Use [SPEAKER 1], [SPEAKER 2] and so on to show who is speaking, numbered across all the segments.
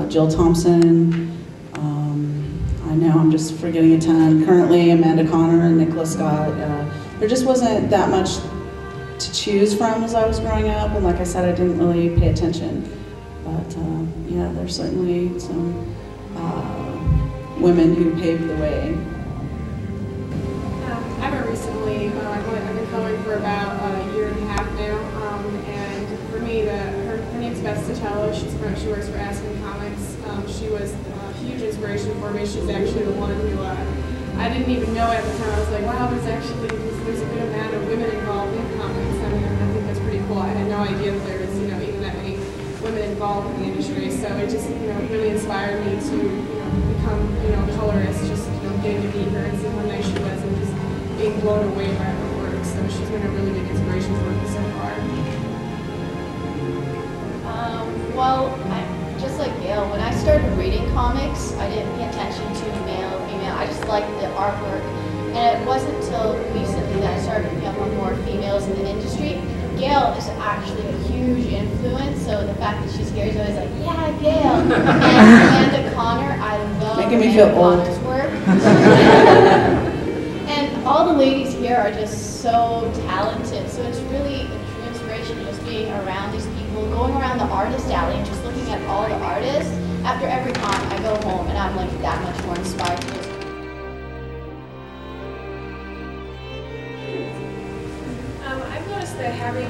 [SPEAKER 1] Jill Thompson. I know I'm just forgetting a ton. Currently, Amanda Connor and Nicholas Scott. There just wasn't that much to choose from as I was growing up, and like I said, I didn't really pay attention. But yeah, there's certainly some women who paved the way.
[SPEAKER 2] I met recently. I've been coloring for about a year and a half now, and for me, her name's Beth Statello. She works for Aspen Comics. She was a huge inspiration for me. She's actually the one who I didn't even know at the time. I was like, wow, there's a good amount of women involved in comics. I mean, I think that's pretty cool. I had no idea that there was, even that many women involved in the industry. So it just, really inspired me to, become, a colorist. Just, getting to meet her and see how nice she was, and just being blown away by her work. So she's been a really big inspiration for me so far.
[SPEAKER 3] Well, just like Gail, when I started reading comics, I didn't pay attention to male, female. I just liked the artwork. And it wasn't until recently that I started picking up on more females in the industry. Gail is actually a huge influence, so the fact that she's here is always like, yeah, Gail. And Amanda Connor, I love
[SPEAKER 1] making me feel old.
[SPEAKER 3] Connor's work. And all the ladies here are just so talented, so it's really a true inspiration just being around these people, going around the artist alley and just looking at all the artists. After every con, I go home and I'm like that much more inspired to just
[SPEAKER 2] I've noticed that having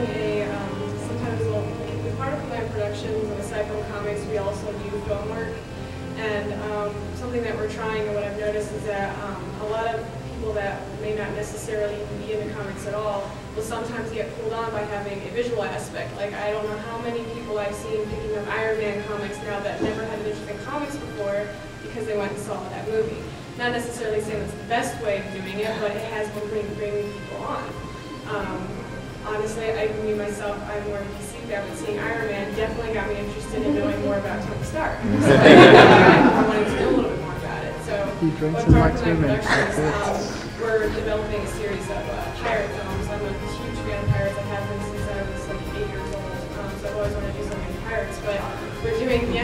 [SPEAKER 2] sometimes part of my productions, aside from comics, we also do film work. And something that we're trying, and what I've noticed is that a lot of people that may not necessarily even be into comics at all will sometimes get pulled on by having a visual aspect. Like, I don't know how many people I've seen picking up Iron Man comics now that never had an interest in comics before because they went and saw that movie. Not necessarily saying that's the best way of doing it, but it has been bringing people on. Honestly, me myself, I'm more of a DC guy, but seeing Iron Man definitely got me interested in knowing more about Tony Stark. So I wanted to know a little bit more about it. So, what part of my productions, we're developing a series of pirate films. I'm a huge fan of pirates. I have been since I was like 8 years old. So I've always wanted to do something with pirates. But we're doing, we're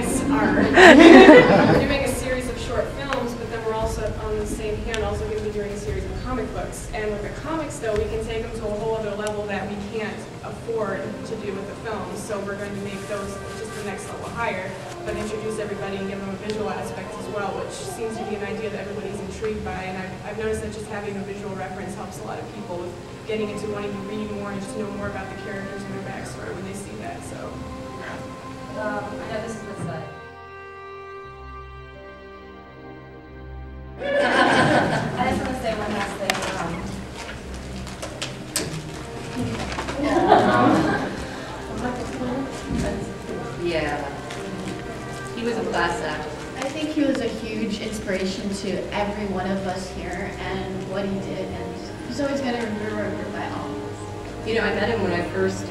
[SPEAKER 2] doing a series of short films, but then we're also, on the same hand, also going to be doing a series of comic books. And with the comics, though, we can take them to a whole other level that we can't afford to do with the films. So we're going to make those just the next level higher, but introduce everybody and give them a visual aspect as well, which seems to be an idea that everybody's intrigued by. And I've noticed that just having a visual reference helps a lot of people with getting into wanting to read more and just know more about the characters and their backstory when they see that. So,
[SPEAKER 4] I know this is the side. I just want to say one last thing. Yeah. He was a class act.
[SPEAKER 3] I think he was a huge inspiration to every one of us here and what he did, and he's always going to remember by all of us.
[SPEAKER 4] I met him when I first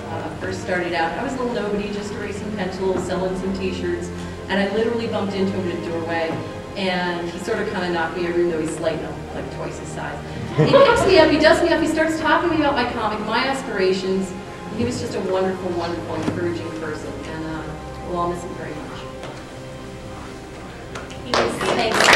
[SPEAKER 4] started out. I was a little nobody, just erasing pencils, selling some t-shirts, and I literally bumped into him in a doorway, and he sort of kind of knocked me over, even though he's like twice his size. He picks me up, he dust me up, he starts talking to me about my comic, my aspirations. He was just a wonderful, wonderful, encouraging person, and we'll all miss him very much.
[SPEAKER 3] He was, thanks.